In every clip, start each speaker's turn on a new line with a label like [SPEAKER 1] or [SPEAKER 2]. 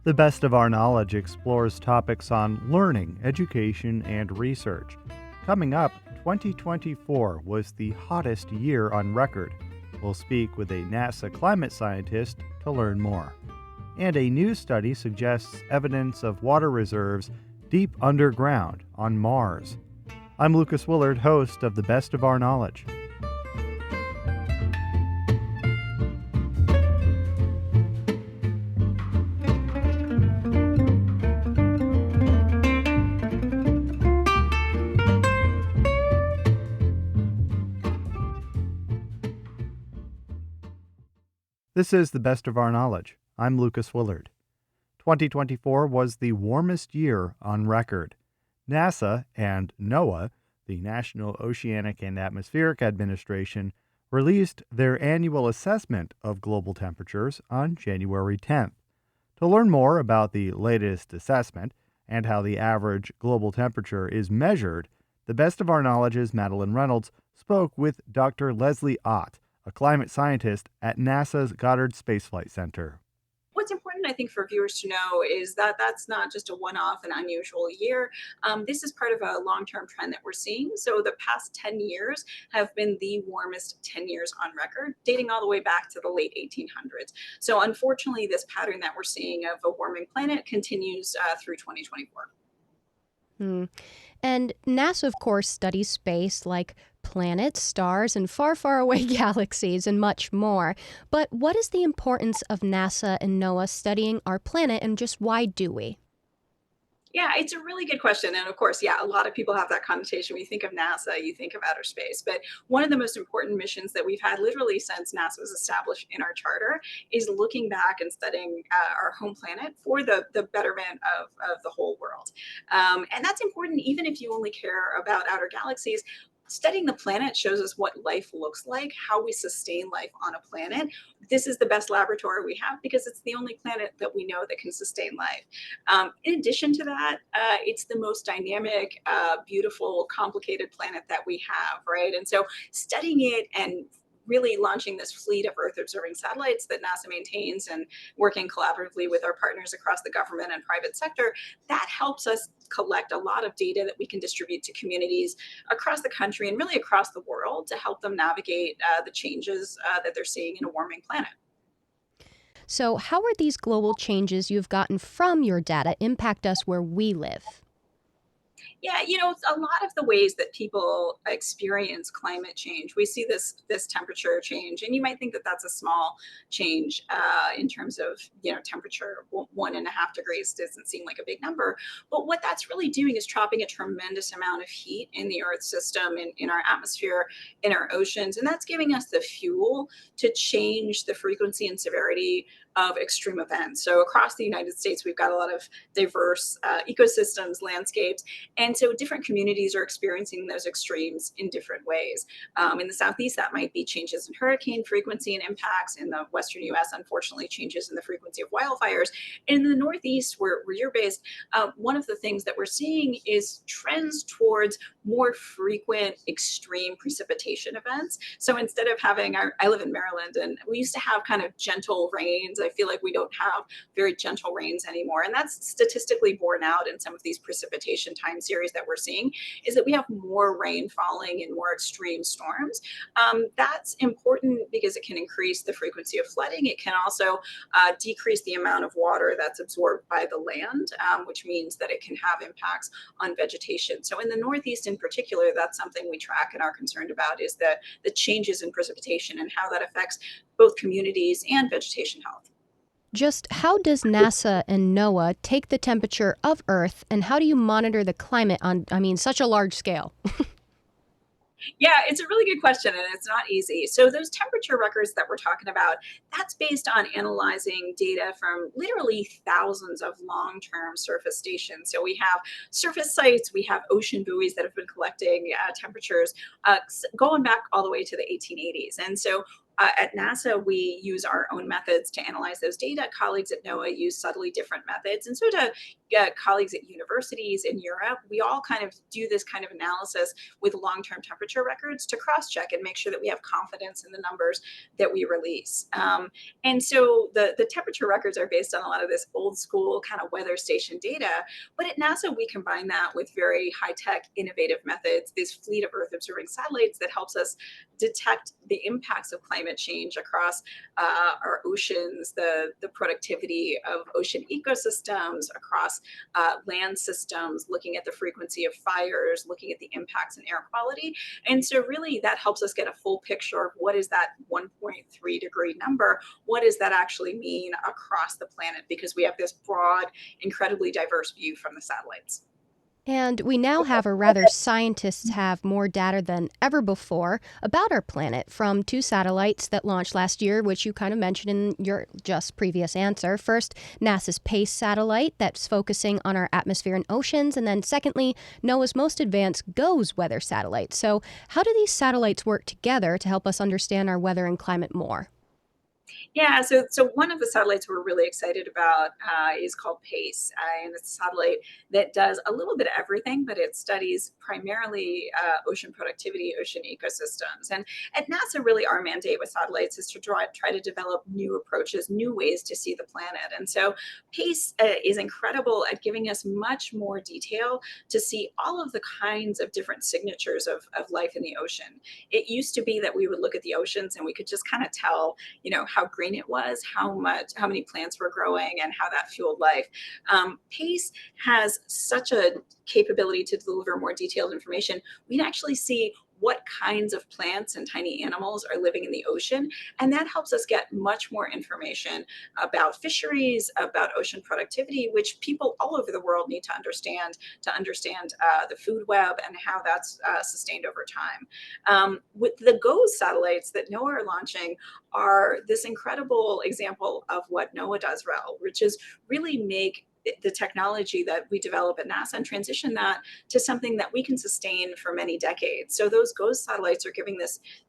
[SPEAKER 1] The Best of Our Knowledge explores topics on learning, education, and research. Coming up, 2024 was the hottest year on record. We'll speak with a NASA climate scientist to learn more. And a new study suggests evidence of water reserves deep underground on Mars. I'm Lucas Willard, host of The Best of Our Knowledge. This is The Best of Our Knowledge. I'm Lucas Willard. 2024 was the warmest year on record. NASA and NOAA, the National Oceanic and Atmospheric Administration, released their annual assessment of global temperatures on January 10th. To learn more about the latest assessment and how the average global temperature is measured, The Best of Our Knowledge's Madeline Reynolds spoke with Dr. Leslie Ott, a climate scientist at NASA's Goddard Space Flight Center.
[SPEAKER 2] What's important, I think, for viewers to know is that that's not just a one-off and unusual year. This is part of a long-term trend that we're seeing. So the past 10 years have been the warmest 10 years on record, dating all the way back to the late 1800s. So unfortunately, this pattern that we're seeing of a warming planet continues through 2024.
[SPEAKER 3] Hmm. And NASA, of course, studies space like planets, stars, and far, far away galaxies, and much more. But what is the importance of NASA and NOAA studying our planet, and just why do we?
[SPEAKER 2] Yeah, it's a really good question. And of course, yeah, a lot of people have that connotation. When you think of NASA, you think of outer space. But one of the most important missions that we've had literally since NASA was established in our charter is looking back and studying our home planet for the betterment of the whole world. And that's important even if you only care about outer galaxies. Studying the planet shows us what life looks like, how we sustain life on a planet. This is the best laboratory we have because it's the only planet that we know that can sustain life. In addition to that, it's the most dynamic, beautiful, complicated planet that we have, right? And so studying it and really launching this fleet of Earth observing satellites that NASA maintains and working collaboratively with our partners across the government and private sector, that helps us collect a lot of data that we can distribute to communities across the country and really across the world to help them navigate the changes that they're seeing in a warming planet.
[SPEAKER 3] So, how are these global changes you've gotten from your data impact us where we live?
[SPEAKER 2] Yeah, a lot of the ways that people experience climate change, we see this temperature change, and you might think that that's a small change in terms of temperature. 1.5 degrees doesn't seem like a big number, but what that's really doing is trapping a tremendous amount of heat in the Earth system, in our atmosphere, in our oceans, and that's giving us the fuel to change the frequency and severity of extreme events. So across the United States, we've got a lot of diverse ecosystems, landscapes, and so different communities are experiencing those extremes in different ways. In the Southeast, that might be changes in hurricane frequency and impacts. In the Western US, unfortunately, changes in the frequency of wildfires. And in the Northeast, where you're based, one of the things that we're seeing is trends towards more frequent extreme precipitation events. So instead of having, I live in Maryland, and we used to have kind of gentle rains. I feel like we don't have very gentle rains anymore. And that's statistically borne out in some of these precipitation time series that we're seeing, is that we have more rain falling in more extreme storms. That's important because it can increase the frequency of flooding. It can also decrease the amount of water that's absorbed by the land, which means that it can have impacts on vegetation. So in the Northeast in particular, that's something we track and are concerned about, is the changes in precipitation and how that affects both communities and vegetation health.
[SPEAKER 3] Just how does NASA and NOAA take the temperature of Earth, and how do you monitor the climate on, such a large scale?
[SPEAKER 2] Yeah, it's a really good question, and it's not easy. So those temperature records that we're talking about, that's based on analyzing data from literally thousands of long-term surface stations. So we have surface sites, we have ocean buoys that have been collecting temperatures going back all the way to the 1880s. And so at NASA, we use our own methods to analyze those data. Colleagues at NOAA use subtly different methods. And so to colleagues at universities in Europe, we all kind of do this kind of analysis with long-term temperature records to cross-check and make sure that we have confidence in the numbers that we release. And so the temperature records are based on a lot of this old school kind of weather station data, but at NASA, we combine that with very high-tech, innovative methods, this fleet of Earth observing satellites that helps us detect the impacts of climate change across our oceans, the productivity of ocean ecosystems, across land systems, looking at the frequency of fires, looking at the impacts in air quality. And so really that helps us get a full picture of what is that 1.3 degree number? What does that actually mean across the planet? Because we have this broad, incredibly diverse view from the satellites.
[SPEAKER 3] And we now have, or rather, scientists have more data than ever before about our planet from 2 satellites that launched last year, which you kind of mentioned in your just previous answer. First, NASA's PACE satellite that's focusing on our atmosphere and oceans. And then secondly, NOAA's most advanced GOES weather satellite. So how do these satellites work together to help us understand our weather and climate more?
[SPEAKER 2] Yeah, so one of the satellites we're really excited about is called PACE, and it's a satellite that does a little bit of everything, but it studies primarily ocean productivity, ocean ecosystems. And at NASA, really, our mandate with satellites is to try to develop new approaches, new ways to see the planet. And so PACE is incredible at giving us much more detail to see all of the kinds of different signatures of life in the ocean. It used to be that we would look at the oceans and we could just kind of tell, how green it was, how many plants were growing, and how that fueled life. PACE has such a capability to deliver more detailed information. We can actually see what kinds of plants and tiny animals are living in the ocean. And that helps us get much more information about fisheries, about ocean productivity, which people all over the world need to understand the food web and how that's sustained over time. With the GOES satellites that NOAA are launching are this incredible example of what NOAA does well, which is really make the technology that we develop at NASA and transition that to something that we can sustain for many decades. So those GOES satellites are giving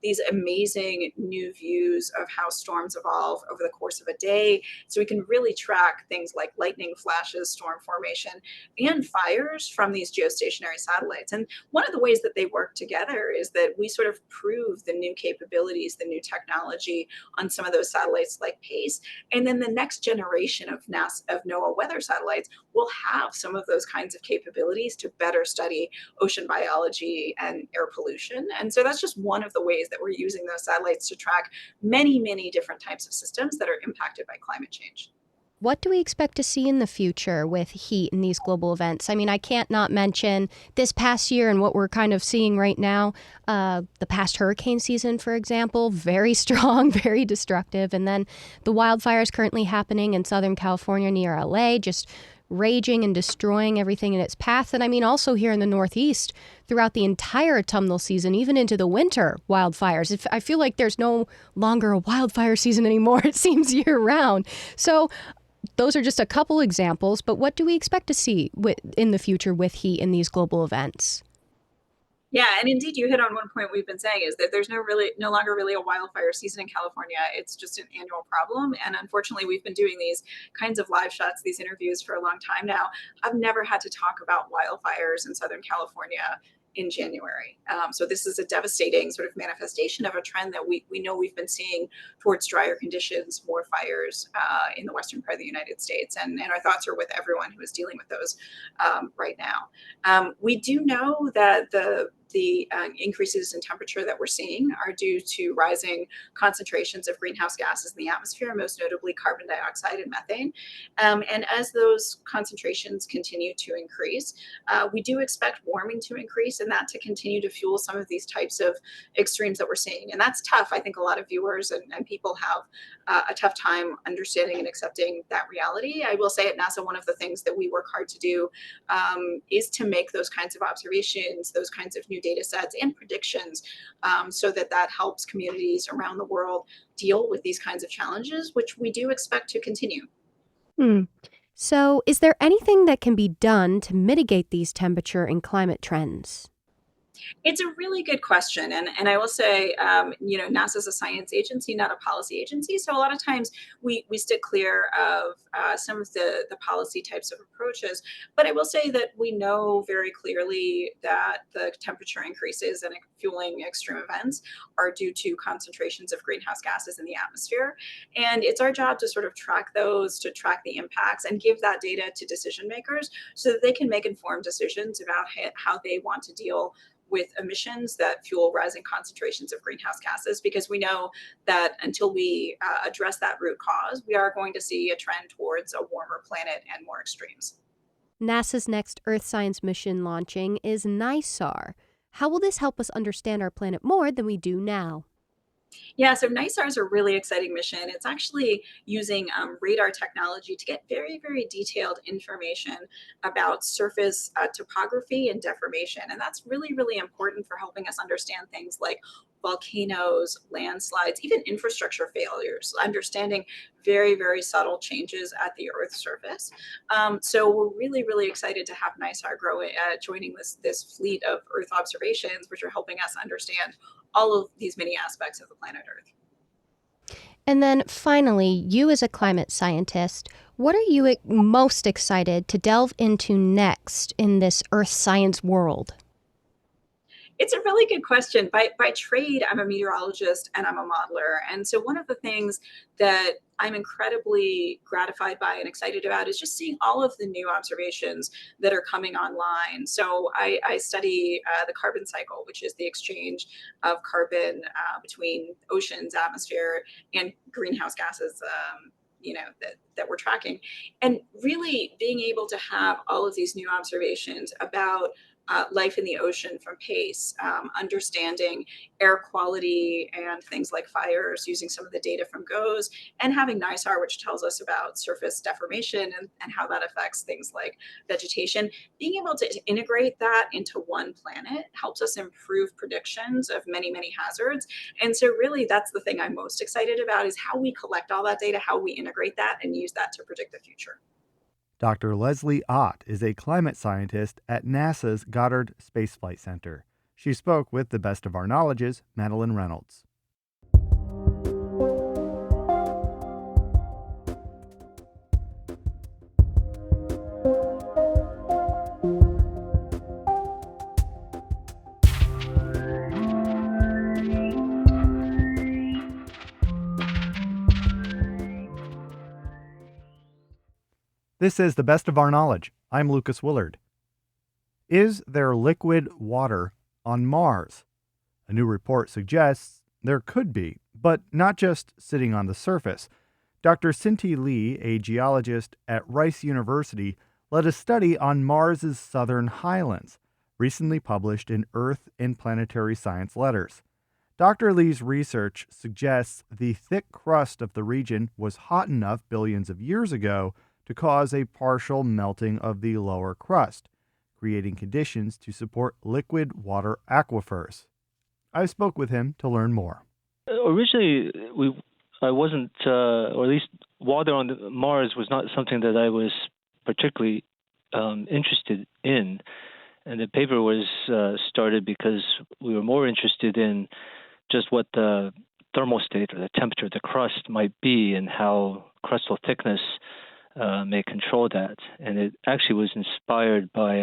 [SPEAKER 2] these amazing new views of how storms evolve over the course of a day. So we can really track things like lightning flashes, storm formation, and fires from these geostationary satellites. And one of the ways that they work together is that we sort of prove the new capabilities, the new technology on some of those satellites like PACE. And then the next generation of NOAA weather satellites will have some of those kinds of capabilities to better study ocean biology and air pollution. And so that's just one of the ways that we're using those satellites to track many, many different types of systems that are impacted by climate change.
[SPEAKER 3] What do we expect to see in the future with heat and these global events? I mean, I can't not mention this past year and what we're kind of seeing right now. The past hurricane season, for example, very strong, very destructive. And then the wildfires currently happening in Southern California near LA, just raging and destroying everything in its path. And I mean, also here in the Northeast, throughout the entire autumnal season, even into the winter, wildfires. I feel like there's no longer a wildfire season anymore. It seems year round. So those are just a couple examples, but what do we expect to see in the future with heat in these global events?
[SPEAKER 2] Yeah, and indeed, you hit on one point we've been saying is that there's no longer really a wildfire season in California. It's just an annual problem, and unfortunately, we've been doing these kinds of live shots, these interviews for a long time now. I've never had to talk about wildfires in Southern California in January. So this is a devastating sort of manifestation of a trend that we know we've been seeing towards drier conditions, more fires in the western part of the United States. And our thoughts are with everyone who is dealing with those right now. We do know that the increases in temperature that we're seeing are due to rising concentrations of greenhouse gases in the atmosphere, most notably carbon dioxide and methane. And as those concentrations continue to increase, we do expect warming to increase and that to continue to fuel some of these types of extremes that we're seeing. And that's tough. I think a lot of viewers and people have a tough time understanding and accepting that reality. I will say at NASA, one of the things that we work hard to do is to make those kinds of observations, those kinds of new data sets and predictions so that helps communities around the world deal with these kinds of challenges, which we do expect to continue.
[SPEAKER 3] So, is there anything that can be done to mitigate these temperature and climate trends?
[SPEAKER 2] It's a really good question, and I will say, NASA is a science agency, not a policy agency. So a lot of times we stick clear of some of the policy types of approaches. But I will say that we know very clearly that the temperature increases and fueling extreme events are due to concentrations of greenhouse gases in the atmosphere, and it's our job to sort of track those, to track the impacts, and give that data to decision makers so that they can make informed decisions about how they want to deal with emissions that fuel rising concentrations of greenhouse gases, because we know that until we address that root cause, we are going to see a trend towards a warmer planet and more extremes.
[SPEAKER 3] NASA's next Earth science mission launching is NISAR. How will this help us understand our planet more than we do now?
[SPEAKER 2] Yeah, so NISAR is a really exciting mission. It's actually using radar technology to get very, very detailed information about surface topography and deformation. And that's really, really important for helping us understand things like volcanoes, landslides, even infrastructure failures, understanding very, very subtle changes at the Earth's surface. So we're really, really excited to have NISAR joining this fleet of Earth observations, which are helping us understand all of these many aspects of the planet Earth.
[SPEAKER 3] And then finally, you as a climate scientist, what are you most excited to delve into next in this Earth science world?
[SPEAKER 2] It's a really good question. By trade, I'm a meteorologist and I'm a modeler. And so one of the things that I'm incredibly gratified by and excited about is just seeing all of the new observations that are coming online. So I study the carbon cycle, which is the exchange of carbon between oceans, atmosphere, and greenhouse gases. That we're tracking, and really being able to have all of these new observations about life in the ocean from PACE, understanding air quality and things like fires using some of the data from GOES, and having NISAR, which tells us about surface deformation and how that affects things like vegetation. Being able to integrate that into one planet helps us improve predictions of many, many hazards. And so really that's the thing I'm most excited about, is how we collect all that data, how we integrate that and use that to predict the future.
[SPEAKER 1] Dr. Leslie Ott is a climate scientist at NASA's Goddard Space Flight Center. She spoke with the best of our knowledge's Madeline Reynolds. This is the best of our knowledge. I'm Lucas Willard. Is there liquid water on Mars? A new report suggests there could be, but not just sitting on the surface. Dr. Cinti Lee, a geologist at Rice University, led a study on Mars's southern highlands, recently published in Earth and Planetary Science Letters. Dr. Lee's research suggests the thick crust of the region was hot enough billions of years ago to cause a partial melting of the lower crust, creating conditions to support liquid water aquifers. I spoke with him to learn more.
[SPEAKER 4] Originally, I wasn't, or at least water on Mars was not something that I was particularly interested in. And the paper was started because we were more interested in just what the thermal state or the temperature of the crust might be and how crustal thickness may control that. And it actually was inspired by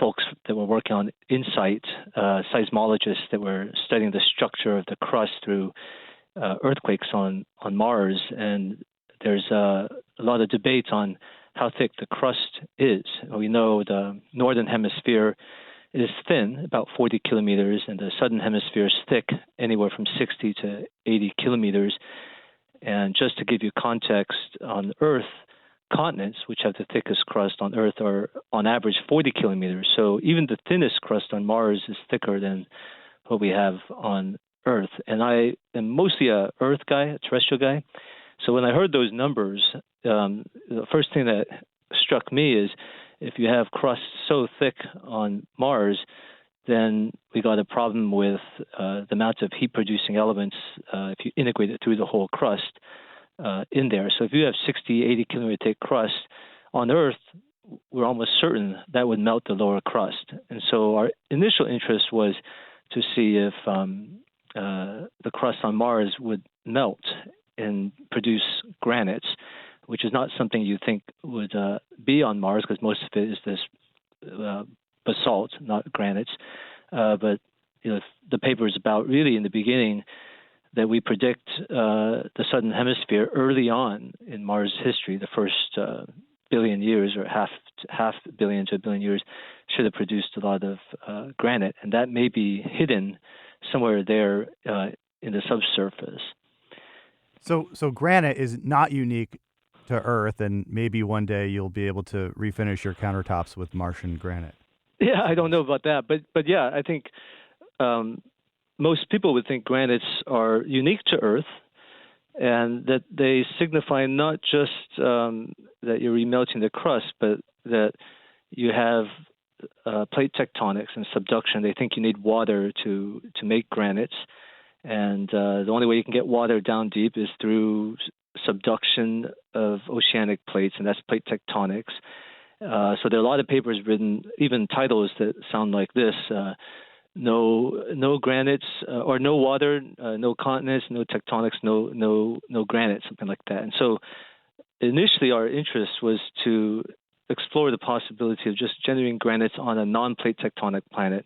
[SPEAKER 4] folks that were working on InSight, seismologists that were studying the structure of the crust through earthquakes on Mars. And there's a lot of debate on how thick the crust is. We know the northern hemisphere is thin, about 40 kilometers, and the southern hemisphere is thick, anywhere from 60 to 80 kilometers. And just to give you context, on Earth, continents, which have the thickest crust on Earth, are on average 40 kilometers. So even the thinnest crust on Mars is thicker than what we have on Earth. And I am mostly a Earth guy, a terrestrial guy. So when I heard those numbers, the first thing that struck me is if you have crust so thick on Mars, then we got a problem with the amount of heat-producing elements if you integrate it through the whole crust in there. So if you have 60, 80 kilometer thick crust on Earth, we're almost certain that would melt the lower crust. And so our initial interest was to see if the crust on Mars would melt and produce granites, which is not something you think would be on Mars, because most of it is this basalt, not granites. But the paper is about really in the beginning that we predict the southern hemisphere early on in Mars history, the first billion years or half billion to a billion years, should have produced a lot of granite, and that may be hidden somewhere there in the subsurface.
[SPEAKER 1] So granite is not unique to Earth, and maybe one day you'll be able to refinish your countertops with Martian granite.
[SPEAKER 4] Yeah, I don't know about that, but yeah, I think most people would think granites are unique to Earth, and that they signify not just that you're remelting the crust, but that you have plate tectonics and subduction. They think you need water to make granites, and the only way you can get water down deep is through subduction of oceanic plates, and that's plate tectonics. So there are a lot of papers written, even titles that sound like this: no granites, or no water, no continents, no tectonics, no granite, something like that. And so initially our interest was to explore the possibility of just generating granites on a non-plate tectonic planet.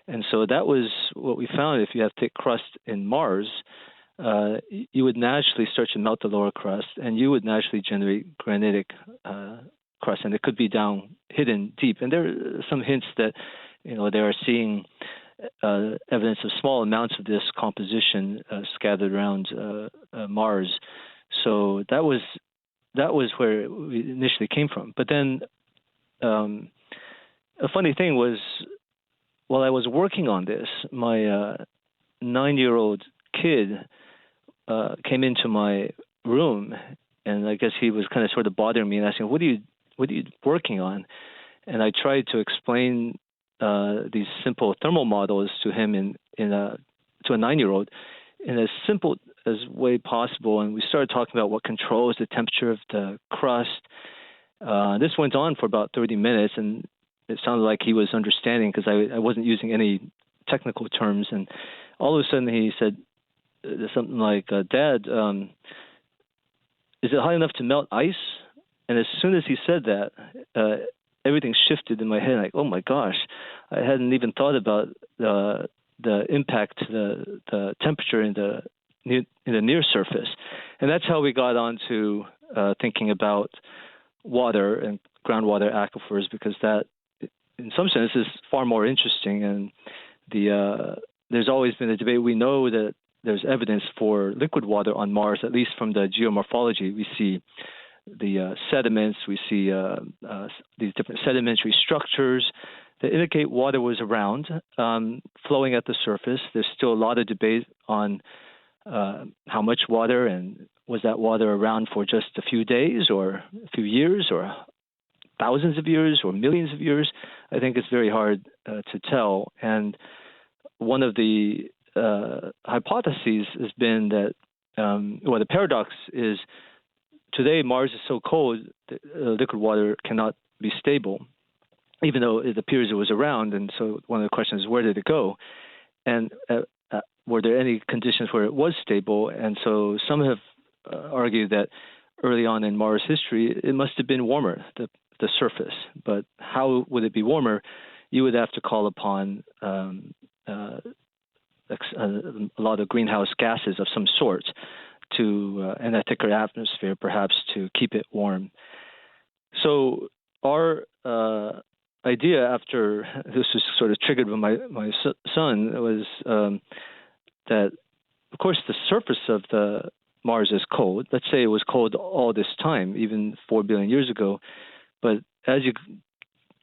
[SPEAKER 4] And so that was what we found. If you have thick crust in Mars, you would naturally start to melt the lower crust, and you would naturally generate granitic crust, and it could be down hidden deep. And there are some hints that they are seeing evidence of small amounts of this composition scattered around Mars. So that was where we initially came from. But then a funny thing was, while I was working on this, my 9-year-old kid came into my room, and I guess he was kind of sort of bothering me and asking, "What are you working on?" And I tried to explain these simple thermal models to him to a 9-year-old in as simple as way possible. And we started talking about what controls the temperature of the crust. This went on for about 30 minutes, and it sounded like he was understanding because I wasn't using any technical terms. And all of a sudden he said something like, "Dad, is it high enough to melt ice?" And as soon as he said that, everything shifted in my head. Like, oh my gosh, I hadn't even thought about the impact, the temperature in the near surface. And that's how we got on to thinking about water and groundwater aquifers, because that, in some sense, is far more interesting. And there's always been a debate. We know that there's evidence for liquid water on Mars, at least from the geomorphology. We see the sediments, we see these different sedimentary structures that indicate water was around, flowing at the surface. There's still a lot of debate on how much water, and was that water around for just a few days or a few years or thousands of years or millions of years. I think it's very hard to tell. And one of the hypotheses has been that, the paradox is, today Mars is so cold that liquid water cannot be stable, even though it appears it was around. And so one of the questions is, where did it go? And were there any conditions where it was stable? And so some have argued that early on in Mars history, it must have been warmer, the surface. But how would it be warmer? You would have to call upon a lot of greenhouse gases of some sort and a thicker atmosphere, perhaps, to keep it warm. So our idea, after this was sort of triggered by my son, was that, of course, the surface of the Mars is cold. Let's say it was cold all this time, even 4 billion years ago. But as you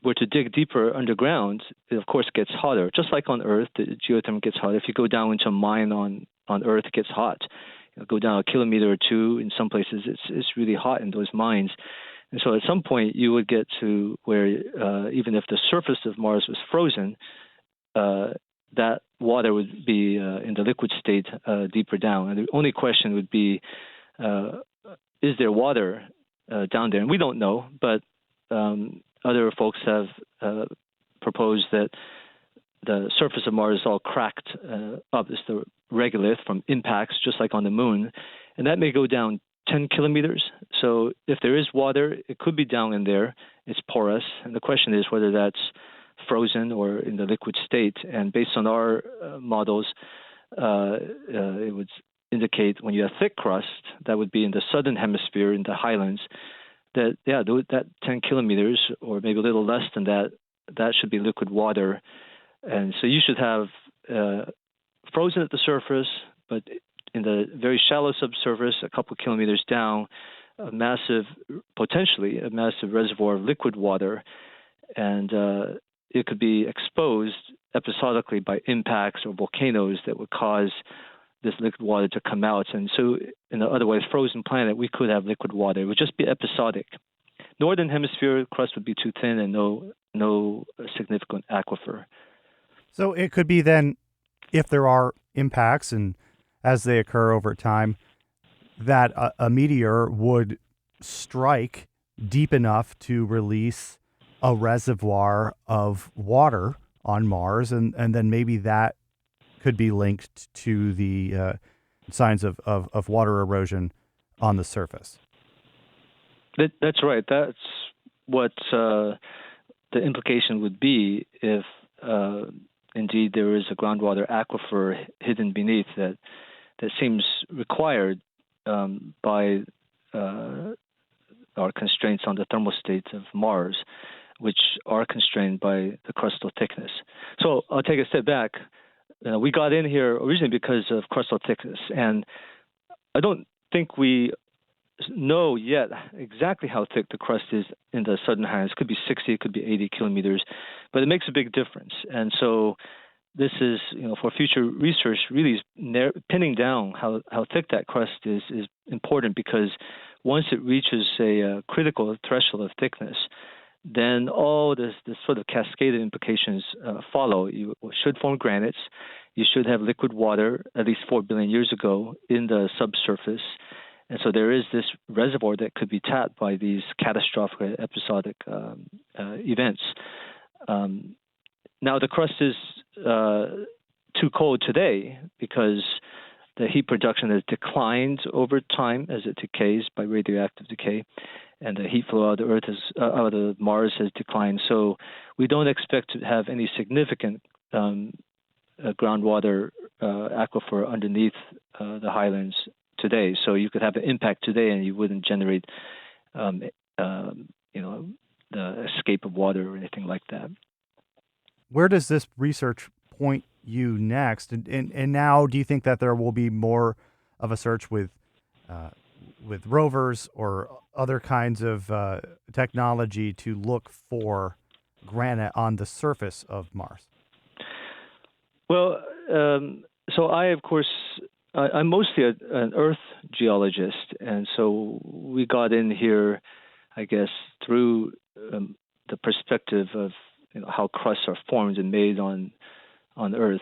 [SPEAKER 4] were to dig deeper underground, it, of course, gets hotter. Just like on Earth, the geothermal gets hotter. If you go down into a mine on Earth, it gets hot. Go down a kilometer or two. In some places, it's really hot in those mines. And so at some point, you would get to where even if the surface of Mars was frozen, that water would be in the liquid state deeper down. And the only question would be, is there water down there? And we don't know, but other folks have proposed that the surface of Mars is all cracked up. It's the regolith from impacts, just like on the moon, and that may go down 10 kilometers. So if there is water, it could be down in there. It's porous, and the question is whether that's frozen or in the liquid state. And based on our models, it would indicate when you have thick crust, that would be in the southern hemisphere, in the highlands, that, that 10 kilometers or maybe a little less than that, that should be liquid water. And so you should have frozen at the surface, but in the very shallow subsurface, a couple kilometers down, potentially a massive reservoir of liquid water. And it could be exposed episodically by impacts or volcanoes that would cause this liquid water to come out. And so in the otherwise frozen planet, we could have liquid water. It would just be episodic. Northern hemisphere crust would be too thin and no significant aquifer.
[SPEAKER 1] So it could be then, if there are impacts and as they occur over time, that a meteor would strike deep enough to release a reservoir of water on Mars, and then maybe that could be linked to the signs of water erosion on the surface.
[SPEAKER 4] That's right. That's what the implication would be if indeed there is a groundwater aquifer hidden beneath that seems required by our constraints on the thermal states of Mars, which are constrained by the crustal thickness. So I'll take a step back. We got in here originally because of crustal thickness, and I don't think we know yet exactly how thick the crust is in the southern highlands. It could be 60, it could be 80 kilometers, but it makes a big difference. And so this is, for future research, really pinning down how thick that crust is important, because once it reaches a critical threshold of thickness, then all this sort of cascaded implications follow. You should form granites. You should have liquid water at least 4 billion years ago in the subsurface. And so there is this reservoir that could be tapped by these catastrophic episodic events. Now, the crust is too cold today because the heat production has declined over time as it decays by radioactive decay, and the heat flow out of Earth out of Mars has declined. So we don't expect to have any significant groundwater aquifer underneath the highlands today. So you could have an impact today, and you wouldn't generate, the escape of water or anything like that.
[SPEAKER 1] Where does this research point you next? And now, do you think that there will be more of a search with rovers or other kinds of technology to look for granite on the surface of Mars?
[SPEAKER 4] Well, so I, of course, I'm mostly an Earth geologist, and so we got in here, I guess, through the perspective of how crusts are formed and made on Earth.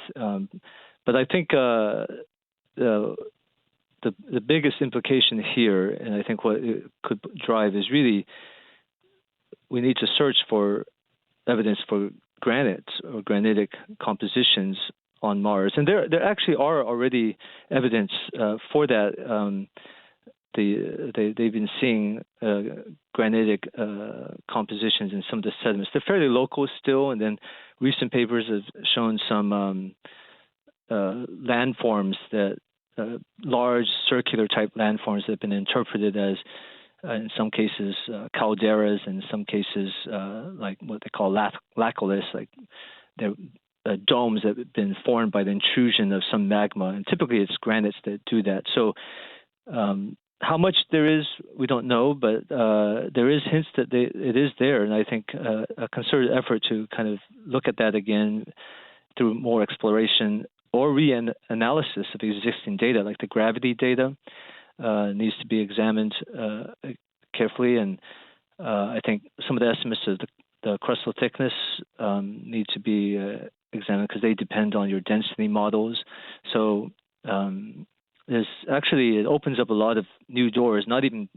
[SPEAKER 4] But I think the biggest implication here, and I think what it could drive, is really we need to search for evidence for granite or granitic compositions on Mars. And there actually are already evidence for that. They've been seeing granitic compositions in some of the sediments. They're fairly local still, and then recent papers have shown some landforms that large circular type landforms that have been interpreted as, in some cases, calderas, and in some cases, like what they call laccoliths, like they're domes that have been formed by the intrusion of some magma. And typically it's granites that do that. So how much there is, we don't know, but there is hints that it is there. And I think a concerted effort to kind of look at that again through more exploration or reanalysis of existing data, like the gravity data, needs to be examined carefully. And I think some of the estimates of the crustal thickness need to be examined because they depend on your density models. So it opens up a lot of new doors, not even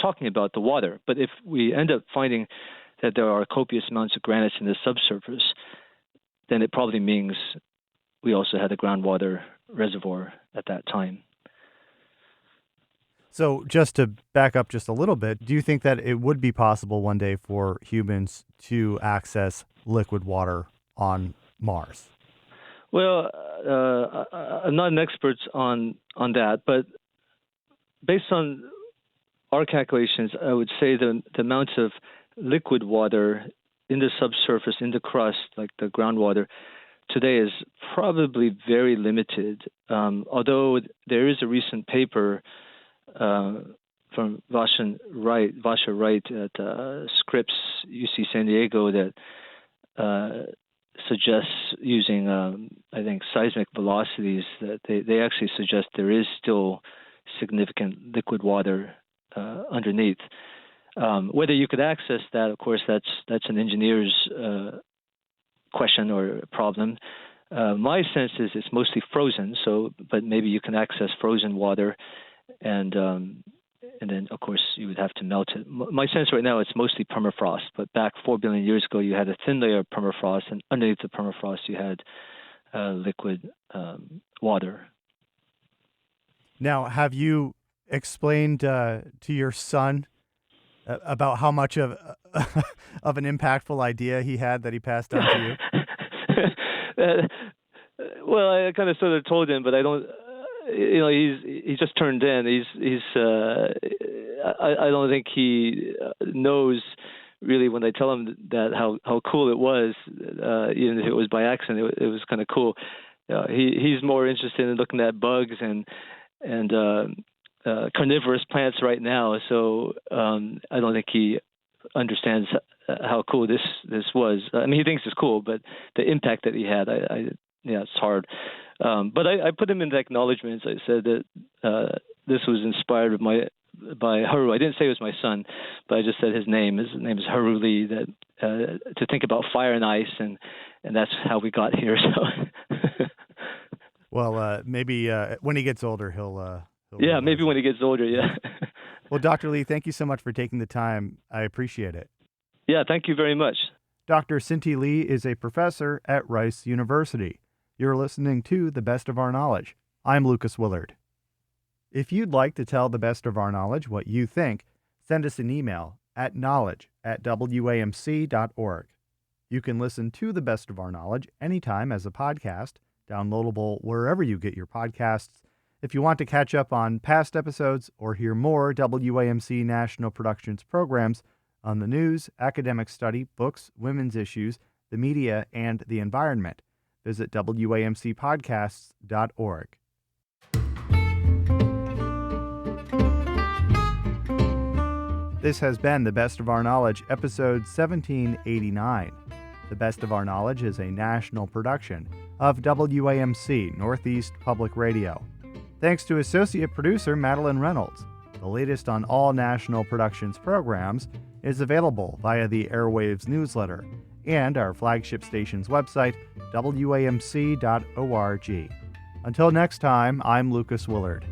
[SPEAKER 4] talking about the water. But if we end up finding that there are copious amounts of granites in the subsurface, then it probably means we also had a groundwater reservoir at that time.
[SPEAKER 1] So just to back up just a little bit, do you think that it would be possible one day for humans to access liquid water on Mars?
[SPEAKER 4] Well, I'm not an expert on that, but based on our calculations, I would say the amount of liquid water in the subsurface, in the crust, like the groundwater, today is probably very limited. Although there is a recent paper from Vasha Wright at Scripps, UC San Diego, that suggests using, I think, seismic velocities, that they actually suggest there is still significant liquid water underneath. Whether you could access that, of course, that's an engineer's question or problem. My sense is it's mostly frozen, but maybe you can access frozen water, and then, of course, you would have to melt it. My sense right now, it's mostly permafrost, but back 4 billion years ago, you had a thin layer of permafrost, and underneath the permafrost, you had liquid water.
[SPEAKER 1] Now, have you explained to your son about how much of an impactful idea he had that he passed on to you?
[SPEAKER 4] Well, I kind of sort of told him, but I don't. He's just turned in. I don't think he knows really when I tell him that how cool it was. Even if it was by accident, it was kind of cool. He's more interested in looking at bugs and carnivorous plants right now. So I don't think he understands how cool this was. I mean, he thinks it's cool, but the impact that he had, it's hard. But I put him in the acknowledgments. I said that this was inspired by Haru. I didn't say it was my son, but I just said his name. His name is Haru Lee. That to think about fire and ice, and that's how we got here. So.
[SPEAKER 1] Well, maybe when he gets older, he'll
[SPEAKER 4] maybe when he gets older, yeah.
[SPEAKER 1] Well, Dr. Lee, thank you so much for taking the time. I appreciate it.
[SPEAKER 4] Yeah, thank you very much.
[SPEAKER 1] Dr. Cinti Lee is a professor at Rice University. You're listening to The Best of Our Knowledge. I'm Lucas Willard. If you'd like to tell The Best of Our Knowledge what you think, send us an email at knowledge@wamc.org. You can listen to The Best of Our Knowledge anytime as a podcast, downloadable wherever you get your podcasts. If you want to catch up on past episodes or hear more WAMC National Productions programs on the news, academic study, books, women's issues, the media, and the environment, visit WAMCpodcasts.org. This has been The Best of Our Knowledge, episode 1789. The Best of Our Knowledge is a national production of WAMC, Northeast Public Radio. Thanks to associate producer Madeline Reynolds. The latest on all National Productions programs is available via the Airwaves newsletter and our flagship station's website, WAMC.org. Until next time, I'm Lucas Willard.